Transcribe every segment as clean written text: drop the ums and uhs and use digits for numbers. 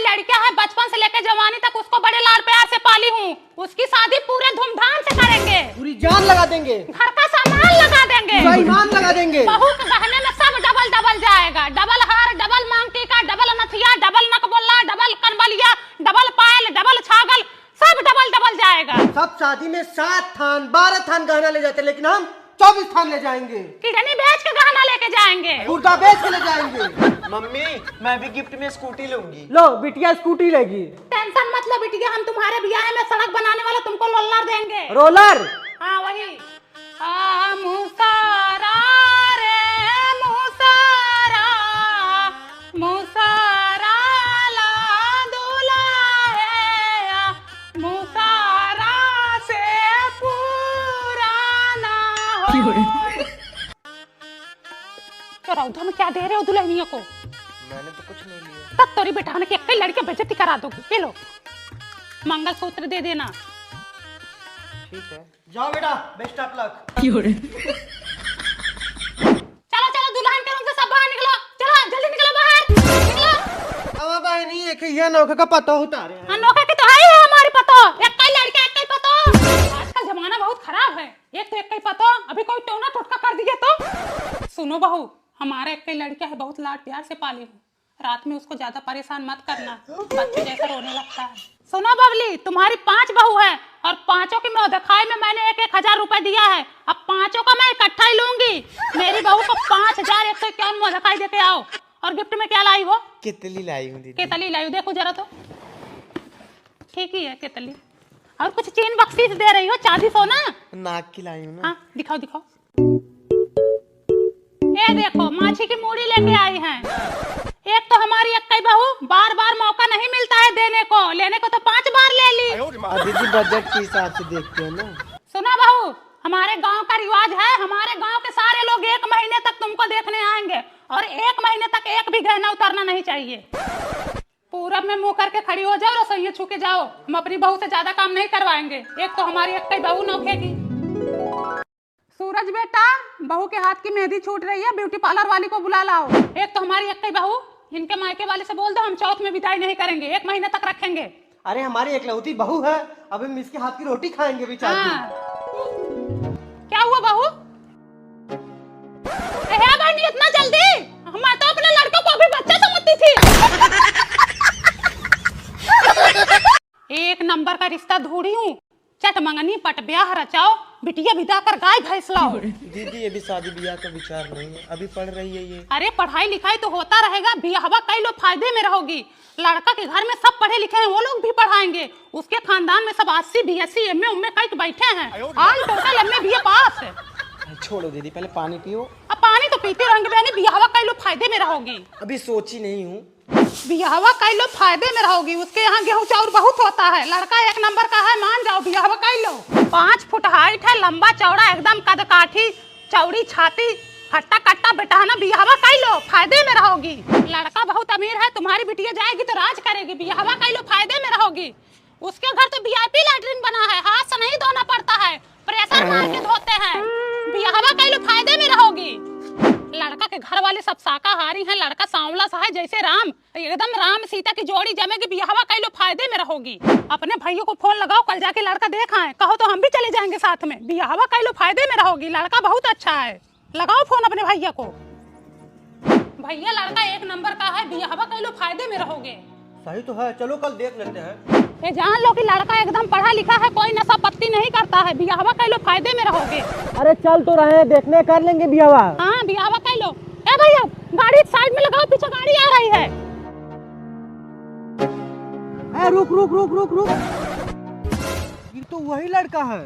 लड़कियां है, बचपन से लेकर जवानी तक उसको बड़े लाड प्यार से पाली हूँ। उसकी शादी पूरे धूमधाम से करेंगे, पूरी जान लगा देंगे, घर का सामान लगा देंगे, पूरा ईमान लगा देंगे। बहू के गहने में सब डबल डबल जाएगा, डबल हार, डबल मांग टीका, डबल नथिया, डबल नकबोला, डबल कनबलिया, डबल पायल, डबल छागल, सब डबल डबल जाएगा। सब शादी में 7 थान 12 थान गहना ले जाते, लेकिन हम 24 थान ले जाएंगे। किडनी बेच के गहना लेके जाएंगे, मुर्दा बेच के ले जाएंगे। मम्मी मैं भी गिफ्ट में स्कूटी लूंगी। लो बिटिया स्कूटी लेगी। टेंशन मत लो बिटिया, हम तुम्हारे ब्याह में सड़क बनाने वाला तुमको रोलर देंगे। रोलर? हाँ वही। मुसारा रे मुसारा, मुसारा ला दुलारे, मुसारा से पुराना हो। तो रौदा में क्या दे रहे हो दुल्हनियों को? मैंने तो कुछ नहीं लिया। तब तोरी बेटा ने एक लड़के बेइज्जती करा दोगी। ये लो मंगलसूत्र दे देना। ठीक है, जाओ बेटा, बेस्ट ऑफ लक। चलो चलो दुल्हन के रूम से सब बाहर निकलो, चलो जल्दी निकलो बाहर, निकलो। अब बहनी एक ये नौके का पता उतारे हैं। अनोखा की तो है ही है हमारी पतो, एक कई लड़के एक कई पतो। आजकल जमाना बहुत खराब है, एक तो एक कई पतो, अभी कोई टोना टोटका कर दिया तो। सुनो बहू, हमारा एक कई लड़का है, बहुत लाड प्यार से पाली हूँ। रात में उसको ज्यादा परेशान मत करना, बच्चे जैसा रोने लगता है। सुनो बबली, तुम्हारी 5 बहू है और 5 की मौदखाई में मैंने 1,000 रुपए दिया है। अब 5 का मैं इकट्ठा ही लूंगी। मेरी बहू को 5,151 मौदखाई देके आओ। और गिफ्ट में क्या लाई हो? केतली लाई हूँ दीदी। केतली लाई हो, देखो जरा तो ठीक ही है केतली। और कुछ चीन बख्शीश दे रही हो, चांदी सोना? नाक की लाई हूँ ना। हाँ दिखाओ दिखाओ। ये देखो माछी की मूड़ी लेके आई हैं। एक तो हमारी अक्कई बहू, बार बार मौका नहीं मिलता है देने को, लेने को तो 5 बार ले ली। दीदी बजट के हिसाब से देखते हैं ना। सुना बहू, हमारे गांव का रिवाज है, हमारे गांव के सारे लोग 1 महीने तक तुमको देखने आएंगे और 1 महीने तक एक भी गहना उतारना नहीं चाहिए। पूरब में मुंह करके खड़ी हो जाओ, रसोइया छू के जाओ। हम अपनी बहू से ज्यादा काम नहीं करवाएंगे। एक तो हमारी अक्कई बहू नौखे की। सूरज बेटा, बहू के हाथ की मेहंदी छूट रही है, ब्यूटी पार्लर वाली को बुला लाओ। एक तो हमारी अक्कई बहू, इनके मायके वाले से बोल दो हम चौथ में विदाई नहीं करेंगे, 1 महीने तक रखेंगे। अरे हमारी एकलौती बहू है, अब हम इसके हाथ की रोटी खाएंगे बेचारी। हाँ। क्या हुआ बहू? है बहनी इतना जल्दी? मैं तो अपने लड़कों को अभी बच्चा समझती थी। एक नंबर का रिश्ता ढूंढी हूँ, चट मंगनी पट ब्याह रचाओ, बिटिया विदा कर गाय भैंस लाओ। दीदी ये भी शादी ब्याह का विचार नहीं है, अभी पढ़ रही है ये। अरे पढ़ाई लिखाई तो होता रहेगा, ब्याहवा कई लोग फायदे में रहोगी। लड़का के घर में सब पढ़े लिखे हैं, वो लोग भी पढ़ाएंगे। उसके खानदान में सब 80 BSc MA उम्मे कई बैठे हैं, ऑल टोटल MA BA पास है। छोड़ो दीदी, पहले पानी पियो। अब पानी तो पीते रहेंगे बहनी, ब्याहवा कई लोग फायदे में रहोगी। अभी सोची नहीं हूँ। ब्याहवा कई लोग फायदे में रहोगी, उसके यहाँ गेहूं चाउर बहुत होता है। लड़का 1 नंबर का है, मान जाओ ब्याहवा कई लो। 5 फुट हाइट है, लंबा चौड़ा एकदम कदकाठी, चौड़ी छाती, हट्टा कट्टा बेटाना, ब्याहवा कई लो, फायदे में रहोगी। लड़का बहुत अमीर है, तुम्हारी बिटिया जाएगी तो राज करेगी, ब्याहवा कई लो, फायदे में रहोगी। उसके घर तो VIP लैट्रिन बना है, हाथ से नहीं धोना पड़ता है, प्रेशर मार के धोते हैं। ब्याहवा कई लो, फायदे में रहोगी। लड़का के घर वाले सब शाकाहारी हैं, लड़का सांवला सा है जैसे राम, एकदम राम सीता की जोड़ी जमेगी, ब्याहवा कई लो, फायदे में रहोगी। अपने भाइयों को फोन लगाओ, कल जाके लड़का देखा है, कहो तो हम भी चले जाएंगे साथ में, ब्याहवा कई लो, फायदे में रहोगी। लड़का बहुत अच्छा है, लगाओ फोन अपने भैया को। भैया लड़का 1 नंबर का है, ब्याहवा कई लो, फायदे में रहोगे। सही तो है, चलो कल देख लेते हैं। ये जान लो कि लड़का एकदम पढ़ा लिखा है, कोई नशा पत्ती नहीं करता है, ब्याहवा कई लो, फायदे में रहोगे। अरे चल तो रहे, देखने कर लेंगे ब्याहवा। हाँ ब्याहवा कई लो। ए भैया गाड़ी साइड में लगाओ, पीछे गाड़ी आ रही है। रुक रुक रुक रुक रुक, ये तो वही लड़का है।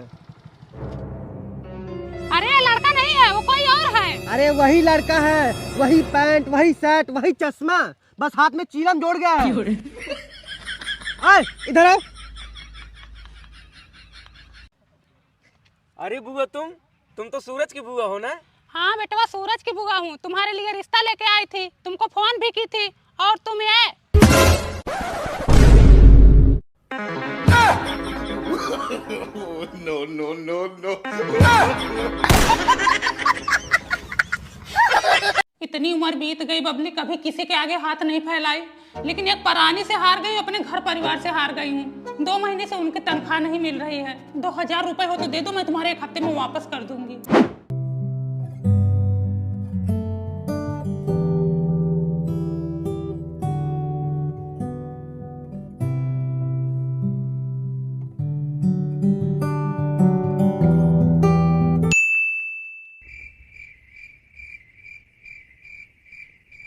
अरे लड़का नहीं है, वो कोई और है। अरे वही लड़का है, वही पैंट, वही शर्ट, वही चश्मा, बस हाथ में चीलम जोड़ गया है। आए इधर आओ। अरे बुआ तुम तो सूरज की बुआ हो ना? हाँ बेटवा सूरज की बुआ हूँ, तुम्हारे लिए रिश्ता लेके आई थी, तुमको फोन भी की थी। और तुम ये no, no, no, no. इतनी उम्र बीत गई बबली, कभी किसी के आगे हाथ नहीं फैलाई। लेकिन एक परानी से हार गई, अपने घर परिवार से हार गई हूँ। 2 महीने से उनकी तनख्वाह नहीं मिल रही है। 2000 रुपए हो तो दे दो, मैं तुम्हारे 1 हफ्ते में वापस कर दूंगी।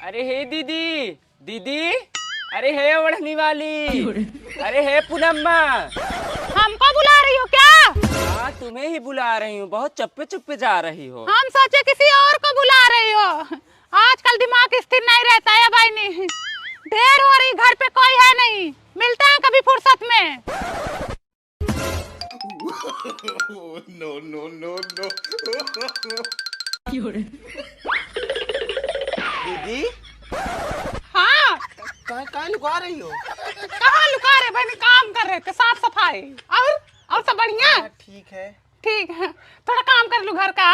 अरे हे दीदी, दीदी, अरे हे ओढ़नी वाली, अरे हे पूनम्मा। हमको बुला रही हो क्या? हाँ तुम्हें ही बुला रही हूँ, बहुत चप्पे चुप्पे जा रही हो। हम सोचे किसी और को बुला रही हो। आजकल दिमाग स्थिर नहीं रहता है भाई। नहीं देर हो रही, घर पे कोई है नहीं, मिलते हैं कभी फुर्सत में। No no no no. दीदी हाँ कहाँ लुका रही हो? कहाँ लुका रहे भाई, काम कर रहे थे, साफ सफाई। और सब बढ़िया? ठीक है। ठीक है, थोड़ा काम कर लूँ घर का।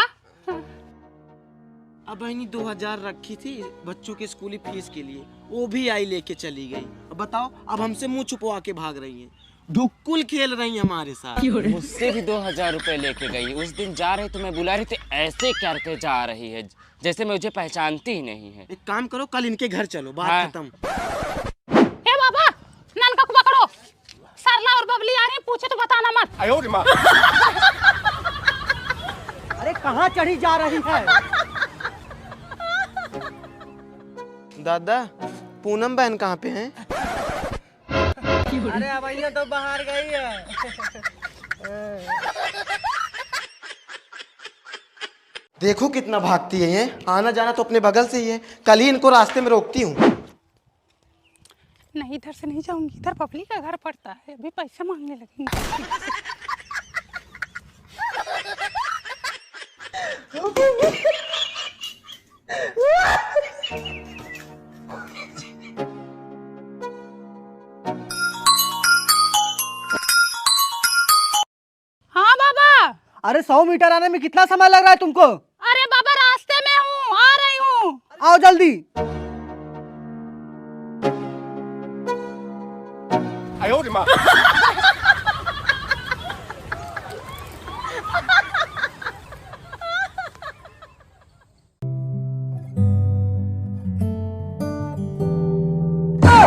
अब बहनी 2000 रखी थी बच्चों के स्कूली फीस के लिए, वो भी आई लेके चली गई। अब बताओ, अब हमसे मुंह छुपवा के भाग रही हैं, ढुक्कुल खेल रही हैं हमारे साथ। मुझसे भी 2000 रुपए लेके गई। उस दिन जा रही तो मैं बुला रही थी, ऐसे करके जा रही है जैसे मुझे पहचानती ही नहीं है। एक काम करो, कल इनके घर चलो, बात हाँ। खत्म। हे बाबा, ननका को पकड़ो। सरला और बबली आ रही हैं, पूछे तो बताना मत। अरे कहाँ चढ़ी जा रही है? दादा, पूनम बहन कहाँ पे हैं? अरे अवैया तो बाहर गई है। देखो कितना भागती है ये, आना जाना तो अपने बगल से ही है। कल ही इनको रास्ते में रोकती हूँ। नहीं, इधर से नहीं जाऊंगी, इधर बबली का घर पड़ता है, अभी पैसे मांगने लगेंगे। हाँ बाबा। अरे 100 मीटर आने में कितना समय लग रहा है तुमको? अरे बाबा, रास्ते में हूँ, आ रही हूँ। आओ जल्दी।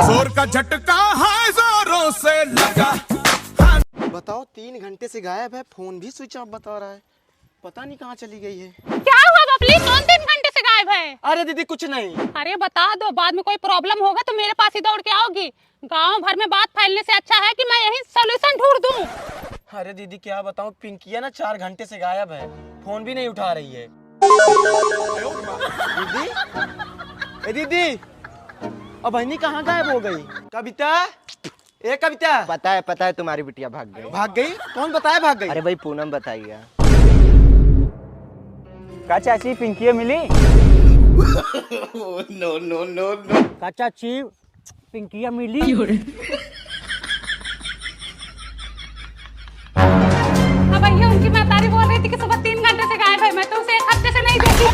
जोर का झटका है जोरों से लगा। बताओ, 3 घंटे से गायब है, फोन भी स्विच ऑफ बता रहा है। पता नहीं कहाँ चली गई है। क्या हुआ बबली, कौन 3 घंटे से गायब है? अरे दीदी कुछ नहीं। अरे बता दो, बाद में कोई प्रॉब्लम होगा तो मेरे पास ही दौड़ के आओगी। गांव भर में बात फैलने से अच्छा है कि मैं यही सॉल्यूशन ढूंढ दूं। अरे दीदी क्या बताऊं, पिंकिया ना 4 घंटे से गायब है, फोन भी नहीं उठा रही है। दीदी, ए दीदी, अब बहनी कहाँ गायब हो गई? कविता, ए कविता। पता है तुम्हारी बिटिया भाग गई। भाग गई? कौन बताया भाग गई? अरे भाई पूनम बताइए। का चाची पिंकिया मिली? No no no no. का चाची पिंकिया मिली? हाँ भैया, उनकी महतारी बोल रही थी कि सुबह 3 घंटे से गायब है, मैं तो उसे 1 हफ्ते से नहीं देखी।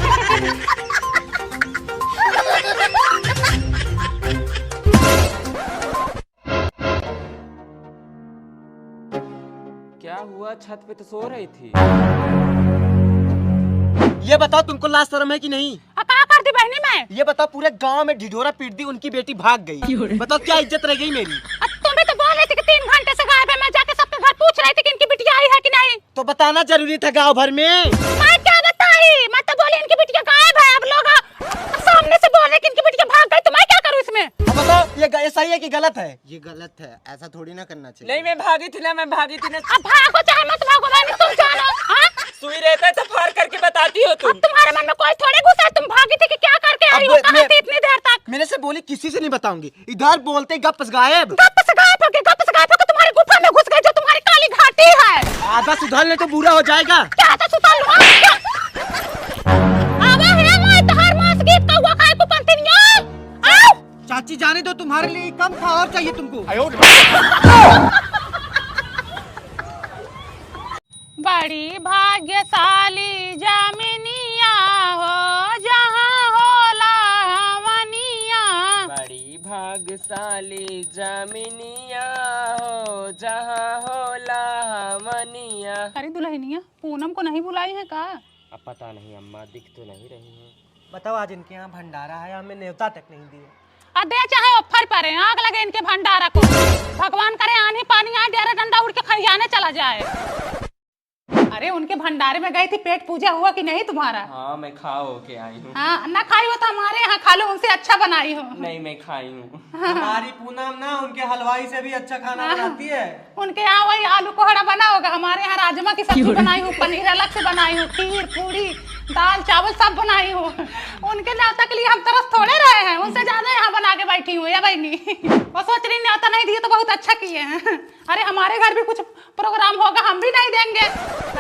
क्या हुआ, छत पे तो सो रही थी। ये बताओ, तुमको लाज शर्म है कि नहीं? क्या कर दी बहनी मैं? ये बताओ, पूरे गांव में ढिढोरा पीट दी, उनकी बेटी भाग गई। बताओ क्या इज्जत रह गई मेरी? तुम भी तो बोल रही थी कि 3 घंटे से गायब है, मैं जाके सबके घर पूछ रही थी कि इनकी बिटिया आई है कि नहीं। तो बताना जरूरी था गांव भर में। मैं क्या बताई, मैं तो बोली इनकी बिटिया गायब है। अब लोग सामने से बोल रहे कि इनकी बिटिया भाग गई, तो मैं क्या करूँ इसमें? अब बताओ, ये सही है कि गलत है? ये गलत है, ऐसा थोड़ी ना करना चाहिए। नहीं, मैं भागी थी ना। अब भागो चाहे मत भागो, बहनी तुम जानो। हाँ, सुई रहता तो फाड़ करके बताती हो तुम। अब तुम्हारे मन में कोई थोड़े गुस्सा है, तुम भागी थी कि क्या करके आई हो, कहाँ थी इतनी देर तक? मैंने से बोली किसी से नहीं बताऊंगी, इधर बोलते गप्प गायब। गप से गायब होके तुम्हारी गुफा में घुस गई, जो तुम्हारी काली घाटी है। आधा सुधार ले तो बुरा हो जाएगा। क्या था सुताल हुआ? आवा है मैं तहार मास गीत का हुआ खाए को पंतिनियो। आओ चाची जाने दो, तुम्हारे लिए कम था, और चाहिए तुमको? बड़ी भाग्यशाली जामिनिया हो, जहाँ होला वनिया। बड़ी भाग्यशाली वाली जमीनिया हो जहाँ होला मनिया। अरे दुल्हनिया पूनम को नहीं बुलाई है का? अब पता नहीं अम्मा, दिख तो नहीं रही है। बताओ आज इनके यहाँ भंडारा है, हमें न्योता तक नहीं दिए। दे चाहे ऑफर पड़े, आग लगे इनके भंडारा को। भगवान करे आनी पानी आए, डेरा डंडा उड़ के खरियाने चला जाए। अरे उनके भंडारे में गई थी, पेट पूजा हुआ कि नहीं तुम्हारा? हाँ मैं खा हो के आई हूँ। हाँ ना खाई हो तो हमारे यहाँ खा लो, उनसे अच्छा बनाई हो। नहीं मैं खाई हूँ। हमारी पूनम ना उनके हलवाई से भी अच्छा खाना बनाती है। उनके यहाँ वही आलू कोहड़ा बना होगा, हमारे यहाँ राजमा की सब्जी बनाई हूँ, पनीर अलग से बनाई हूँ, खीर पूरी दाल चावल सब बनाई हूँ। उनके न्योता के लिए हम तरस थोड़े रहे हैं, उनसे ज्यादा यहाँ बना के बैठी हूँ या बहनी। वो सोच रही न्योता नहीं दिए तो बहुत अच्छा किए हैं। अरे हमारे घर भी कुछ प्रोग्राम होगा, हम भी नहीं देंगे।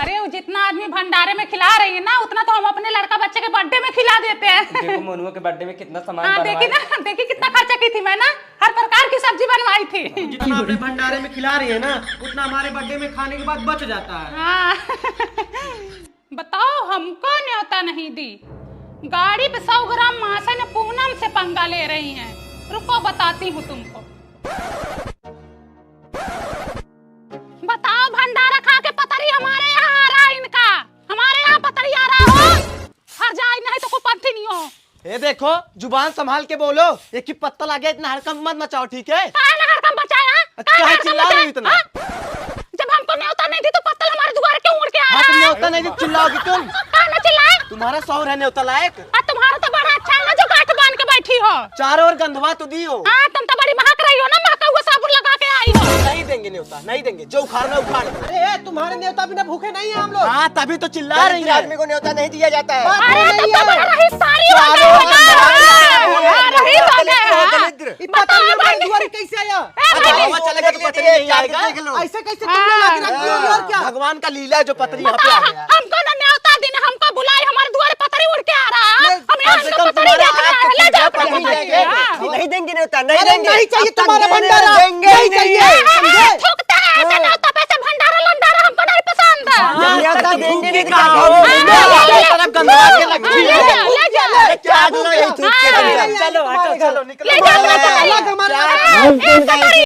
अरे वो जितना आदमी भंडारे में खिला रही है ना, उतना तो हम अपने लड़का बच्चे के बर्थडे में खिला देते हैं। देखो मोनुआ के बर्थडे में कितना सामान हाँ बनवाया। देखी ना, देखी कितना खर्चा की थी मैं ना, हर प्रकार की सब्जी बनवाई थी। जितना अपने भंडारे में खिला रही है ना, उतना हमारे बर्थडे में खाने के बाद बच जाता है। हाँ। बताओ हमको न्योता नहीं दी, गाड़ी पे 100 ग्राम मासन पूनम से पंगा ले रही हैं। रुको बताती हूँ तुमको। बताओ भंडारा खा के पतरी हमारे यहाँ आ रहा है इनका, हमारे यहाँ पतरी आ रहा हो, हर जाए नहीं तो कोई पंथी नहीं हो। ये देखो जुबान संभाल के बोलो, एक ही पत्ता लगे, इतना हड़कंप मत मचाओ, ठीक है? काहे ना हड़कंप बचाया? अच्छा, काहे है चिल्ला रही हो इतना? हाँ? जब हमको न्योता नहीं दी तो पत्तल हमारे द्वार क्यों उड़ के आ हाँ रहा तुम है? न्योता नहीं दी, चिल्लाओगी तुम? काहे ना चिल्लाए? तुम्हारा शौहर है न्योता लायक? तुम्हारा तो बड़ा अच्छा है ना जो गांठ बांध के बैठी हो। चारों ओर गंधवा तो दी हो। हाँ तुम तो बड़ी महक रही हो ना, महका हुआ साबुन लगा के आई हो। नहीं देंगे न्योता, नहीं देंगे, जो उखाड़ना उखाड़ दो। अरे तुम्हारे न्योता बिना भूखे नहीं है हम लोग। हाँ तभी तो चिल्ला रही है। आदमी को न्योता नहीं दिया जाता है। अरे तुम तो बड़ा रहीस सारी हो गए हो ना। हाँ, रहीस हो गए हो। बताओ भाई। कैसे आया? हवा चलेगा तो पतरी नहीं आएगा। ऐसे कैसे तुम लोग आके रख दिए और क्या? भगवान का लीला है जो पतरी यहाँ पे आ गया। हमको ना न्योता दिन हमको बुलाए, हमारे द्वार पतरी उड़ के आ रहा है। हम यहाँ कम से इनको कम पतरी तुम्हारा देख रहे हैं, ले जाओ हाथ अपनी नहीं पतरी। देंगे। हाँ। नहीं देंगे न्योता, नहीं अरे देंगे। नहीं चाहिए अब तक तुम्हारा देने भंडारा, देंगे ही नहीं चाहिए। चाहिए। समझे? थूकते हैं ऐसे न्योता पे से, भंडारा लंडारा हमको नहीं पसंद। जब न्योता देंगे नहीं तो क्या हाँ, कहोगे? ले हमारी जाओ। तरफ गंधवा के लगती ले है। जाओ, ले जाओ। क्या बोल रहे हो? हाँ। चलो हटो, चलो निकलो। ले जाओ अपना पतरी। अलग हमारे क्या- हाँ, एक पतरी